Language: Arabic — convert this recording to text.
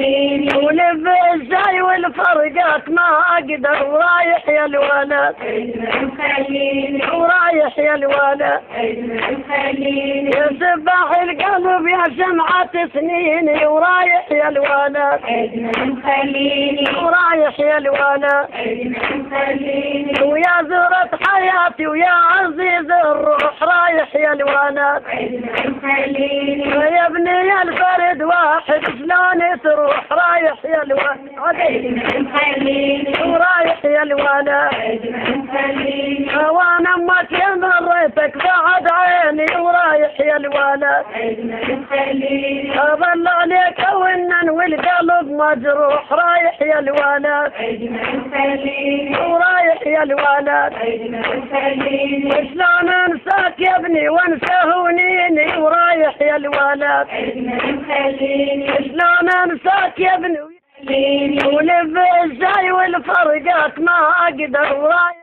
ولف الزاي والفرقات ما اقدر ورايح يا الولد ورايح يا الولد يا سباح القلب يا شمعة سنيني ورايح يا الولد ورايح يا الولد ويا زهرة حياتي ويا عزيز الروح رايح يا الولد يا ابني الفرد واحد شلون تروح رايح يا الولد ورايح يا الولد وانا امك يا مريتك بعد عيني ورايح يا الولد اظل عليك ونن والقلب مجروح رايح يا الولد ورايح يا الولد شلون انساك يا ابني وانسى هونيني ورايح يا الولد شلون انساك يا ابني ولف الزاي والفرقات ما اقدر ورايح